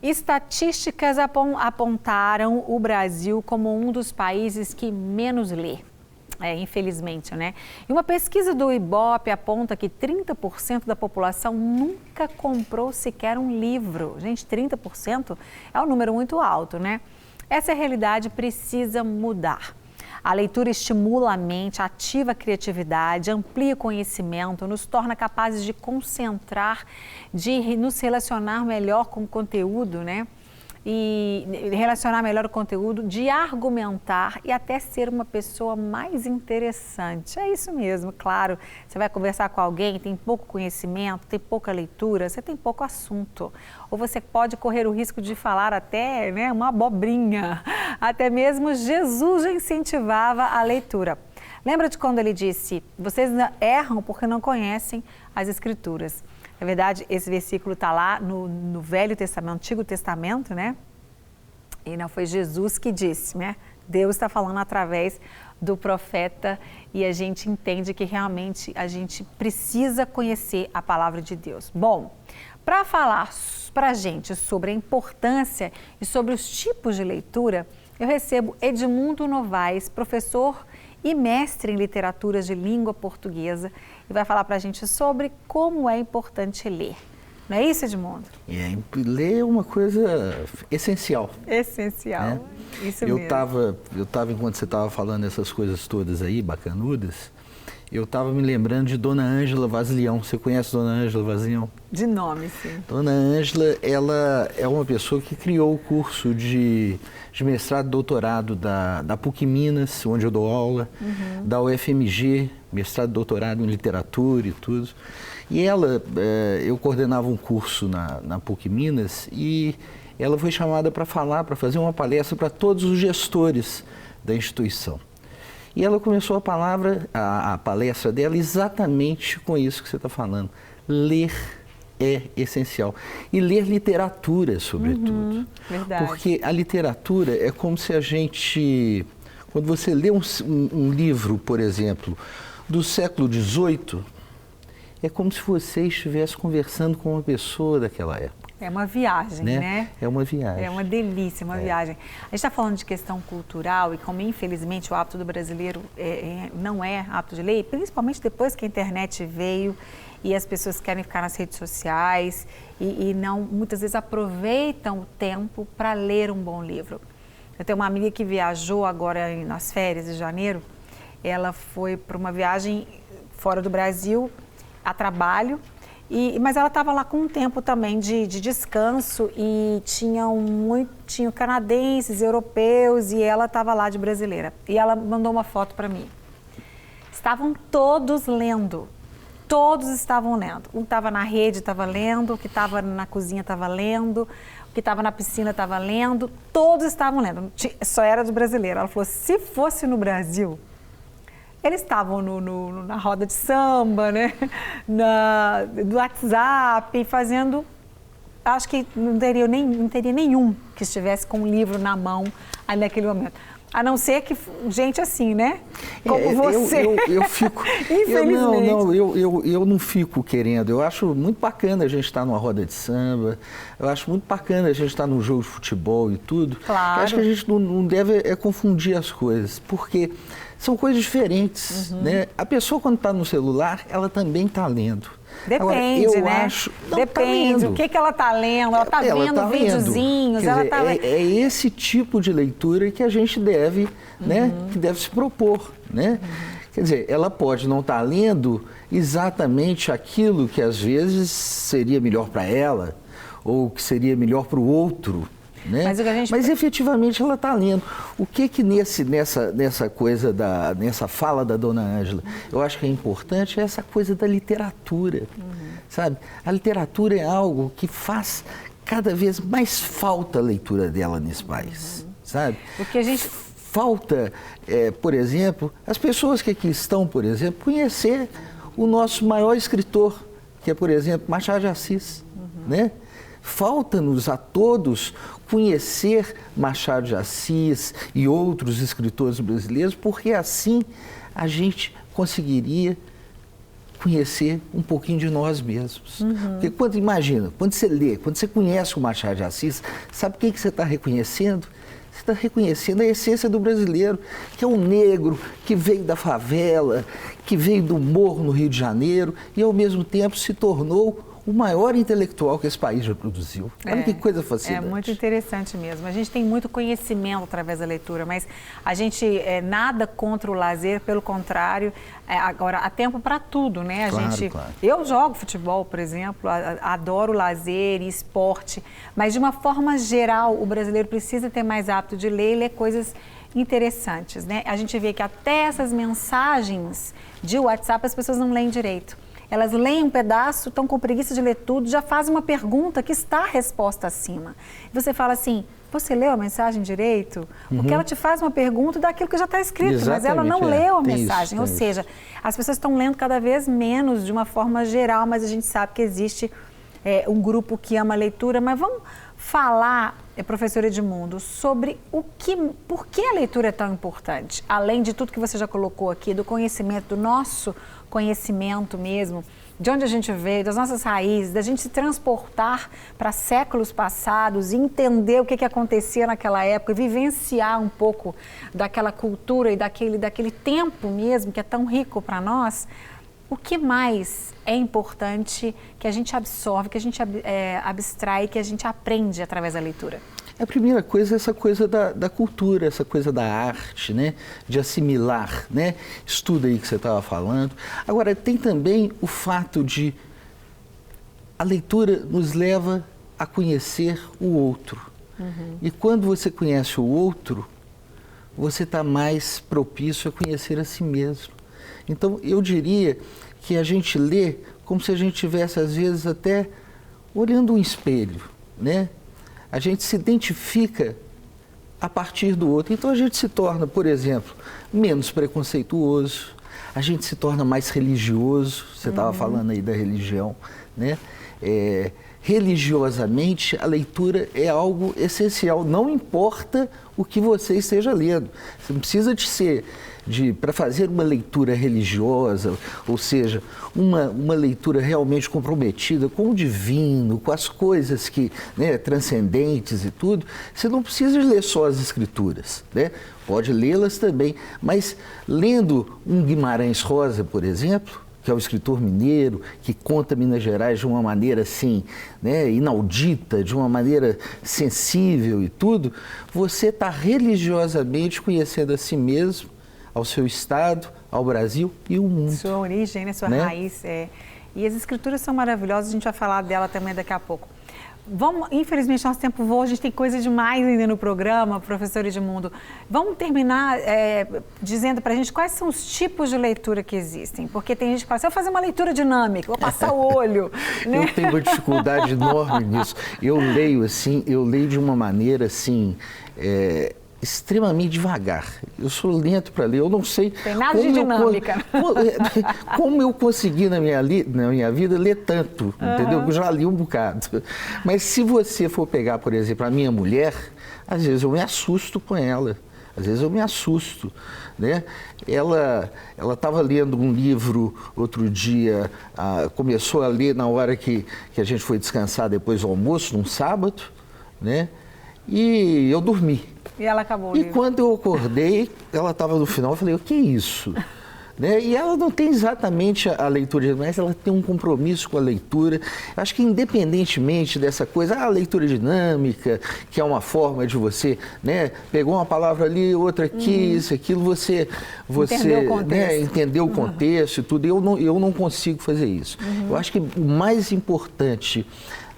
Estatísticas apontaram o Brasil como um dos países que menos lê. Infelizmente, né? E uma pesquisa do Ibope aponta que 30% da população nunca comprou sequer um livro. Gente, 30% é um número muito alto, né? Essa realidade precisa mudar. A leitura estimula a mente, ativa a criatividade, amplia o conhecimento, nos torna capazes de concentrar, de nos relacionar melhor com o conteúdo, né? E relacionar melhor o conteúdo, de argumentar e até ser uma pessoa mais interessante. É isso mesmo, claro. Você vai conversar com alguém, tem pouco conhecimento, tem pouca leitura, você tem pouco assunto. Ou você pode correr o risco de falar até, né, uma abobrinha. Até mesmo Jesus já incentivava a leitura. Lembra de quando ele disse, vocês erram porque não conhecem as Escrituras. Na verdade, esse versículo está lá no Velho Testamento, Antigo Testamento, né? E não foi Jesus que disse, né? Deus está falando através do profeta e a gente entende que realmente a gente precisa conhecer a palavra de Deus. Bom, para falar para a gente sobre a importância e sobre os tipos de leitura, eu recebo Edmundo Novaes, professor e mestre em literaturas de língua portuguesa, e vai falar para a gente sobre como é importante ler. Não é isso, Edmundo? Ler é uma coisa essencial. Essencial, né? Isso eu mesmo. Eu estava, enquanto você estava falando essas coisas todas aí, bacanudas, eu estava me lembrando de Dona Ângela Vazlião. Você conhece Dona Ângela Vazlião? De nome, sim. Dona Ângela, ela é uma pessoa que criou o curso de mestrado e doutorado da PUC Minas, onde eu dou aula, da UFMG, mestrado e doutorado em literatura e tudo. E ela, eu coordenava um curso na PUC Minas e ela foi chamada para para fazer uma palestra para todos os gestores da instituição. E ela começou a palestra dela exatamente com isso que você está falando. Ler é essencial. E ler literatura, sobretudo. Verdade. Porque a literatura é como se a gente... Quando você lê um livro, por exemplo, do século XVIII, é como se você estivesse conversando com uma pessoa daquela época. É uma viagem, né? É uma viagem. É uma delícia, uma viagem. A gente está falando de questão cultural e como, infelizmente, o hábito do brasileiro não é hábito de ler, principalmente depois que a internet veio e as pessoas querem ficar nas redes sociais e não, muitas vezes, aproveitam o tempo para ler um bom livro. Eu tenho uma amiga que viajou agora nas férias de janeiro, ela foi para uma viagem fora do Brasil, a trabalho, mas ela estava lá com um tempo também de descanso e tinham canadenses, europeus e ela estava lá de brasileira. E ela mandou uma foto para mim. Estavam todos lendo, todos estavam lendo. Um estava na rede, estava lendo, o que estava na cozinha estava lendo, o que estava na piscina estava lendo, todos estavam lendo. Só era de brasileiro. Ela falou, se fosse no Brasil... Eles estavam na roda de samba, né? Do WhatsApp, fazendo... Acho que não teria nenhum que estivesse com um livro na mão ali naquele momento. A não ser que gente assim, né? Como você. Eu fico... Infelizmente. Eu não fico querendo. Eu acho muito bacana a gente estar numa roda de samba. Eu acho muito bacana a gente estar num jogo de futebol e tudo. Claro. Eu acho que a gente não deve confundir as coisas, porque... São coisas diferentes, né? A pessoa, quando está no celular, ela também está lendo. Depende, agora, né? Acho, não, depende. Tá o que ela está lendo? Ela está vendo videozinhos? Quer dizer, é esse tipo de leitura que a gente deve, né? Que deve se propor, né? Quer dizer, ela pode não estar lendo exatamente aquilo que às vezes seria melhor para ela ou que seria melhor para o outro. Né? Mas efetivamente ela está lendo. O que nessa coisa, nessa fala da Dona Ângela, eu acho que é importante é essa coisa da literatura, sabe? A literatura é algo que faz cada vez mais falta a leitura dela nesse país, sabe? Porque a gente... Falta, por exemplo, as pessoas que aqui estão, por exemplo, conhecer o nosso maior escritor, que é, por exemplo, Machado de Assis, né? Falta-nos a todos conhecer Machado de Assis e outros escritores brasileiros, porque assim a gente conseguiria conhecer um pouquinho de nós mesmos. Porque quando você lê, quando você conhece o Machado de Assis, sabe o que você está reconhecendo? Você está reconhecendo a essência do brasileiro, que é o negro que veio da favela, que veio do morro no Rio de Janeiro e, ao mesmo tempo, se tornou o maior intelectual que esse país já produziu. Olha que coisa fascinante. É muito interessante mesmo. A gente tem muito conhecimento através da leitura, mas a gente nada contra o lazer, pelo contrário, agora há tempo para tudo, né? Claro. Eu jogo futebol, por exemplo, adoro lazer e esporte, mas de uma forma geral, o brasileiro precisa ter mais hábito de ler e ler coisas interessantes, né? A gente vê que até essas mensagens de WhatsApp as pessoas não leem direito. Elas leem um pedaço, estão com preguiça de ler tudo, já fazem uma pergunta que está a resposta acima. E você fala assim, você leu a mensagem direito? Porque ela te faz uma pergunta daquilo que já está escrito, Exatamente, mas ela não leu a tem mensagem. isso, Ou seja, as pessoas estão lendo cada vez menos de uma forma geral, mas a gente sabe que existe um grupo que ama a leitura. Mas vamos falar, professor Edmundo, sobre por que a leitura é tão importante? Além de tudo que você já colocou aqui, do conhecimento, do nosso conhecimento mesmo, de onde a gente veio, das nossas raízes, da gente se transportar para séculos passados e entender o que acontecia naquela época, vivenciar um pouco daquela cultura e daquele tempo mesmo que é tão rico para nós. O que mais é importante que a gente absorve, que a gente abstrai, que a gente aprende através da leitura? A primeira coisa é essa coisa da cultura, essa coisa da arte, né? De assimilar, né? Estudo aí que você estava falando. Agora, tem também o fato de a leitura nos leva a conhecer o outro. E quando você conhece o outro, você está mais propício a conhecer a si mesmo. Então, eu diria que a gente lê como se a gente estivesse, às vezes, até olhando um espelho, né? A gente se identifica a partir do outro. Então, a gente se torna, por exemplo, menos preconceituoso, a gente se torna mais religioso, você estava falando aí da religião, né? Religiosamente, a leitura é algo essencial, não importa o que você esteja lendo. Você não precisa para fazer uma leitura religiosa, ou seja, uma leitura realmente comprometida com o divino, com as coisas que, né, transcendentes e tudo, você não precisa ler só as escrituras, né? Pode lê-las também, mas lendo um Guimarães Rosa, por exemplo, que é o escritor mineiro, que conta Minas Gerais de uma maneira assim, né, inaudita, de uma maneira sensível e tudo, você está religiosamente conhecendo a si mesmo, ao seu estado, ao Brasil e o mundo. Sua origem, né? Sua raiz. E as escrituras são maravilhosas, a gente vai falar dela também daqui a pouco. Infelizmente, nosso tempo voa, a gente tem coisa demais ainda no programa, professor Edmundo. Vamos terminar dizendo para a gente quais são os tipos de leitura que existem. Porque tem gente que fala assim, eu vou fazer uma leitura dinâmica, vou passar o olho. Né? Eu tenho uma dificuldade enorme nisso. Eu leio de uma maneira assim... extremamente devagar. Eu sou lento para ler, eu não sei... Tem nada de dinâmica. Como eu consegui na minha vida ler tanto, entendeu? Eu já li um bocado. Mas se você for pegar, por exemplo, a minha mulher, às vezes eu me assusto com ela. Às vezes eu me assusto, né? Ela estava lendo um livro outro dia, começou a ler na hora que a gente foi descansar depois do almoço, num sábado, né? E eu dormi. E ela acabou o livro. E quando eu acordei, ela estava no final, eu falei, o que é isso? Né? E ela não tem exatamente a leitura, mas ela tem um compromisso com a leitura. Acho que independentemente dessa coisa, a leitura dinâmica, que é uma forma de você, né, pegou uma palavra ali, outra aqui, isso, aquilo, você entendeu o contexto e tudo. Eu não consigo fazer isso. Eu acho que o mais importante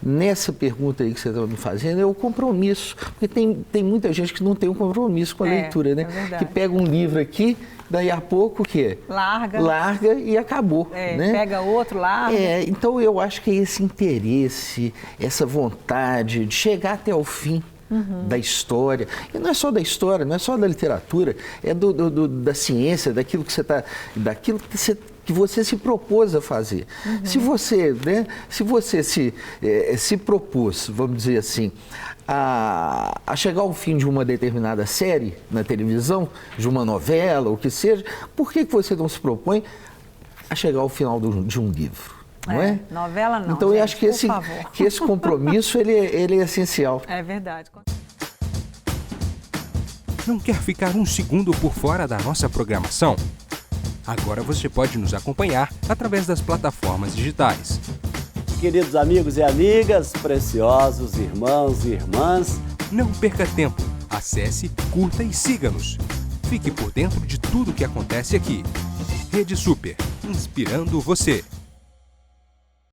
nessa pergunta aí que você está me fazendo é o compromisso, porque tem muita gente que não tem um compromisso com a leitura, né? Que pega um livro aqui, daí a pouco o quê? Larga e acabou. Né? Pega outro, larga. Então eu acho que esse interesse, essa vontade de chegar até o fim da história, e não é só da história, não é só da literatura, é da ciência, daquilo que você se propôs a fazer. Se você, né, se propôs, vamos dizer assim, a chegar ao fim de uma determinada série na televisão, de uma novela, o que seja, por que você não se propõe a chegar ao final de um livro, não é? Novela não, então, gente, eu acho que esse compromisso ele é essencial. É verdade. Não quer ficar um segundo por fora da nossa programação? Agora você pode nos acompanhar através das plataformas digitais. Queridos amigos e amigas, preciosos irmãos e irmãs, não perca tempo. Acesse, curta e siga-nos. Fique por dentro de tudo o que acontece aqui. Rede Super, inspirando você.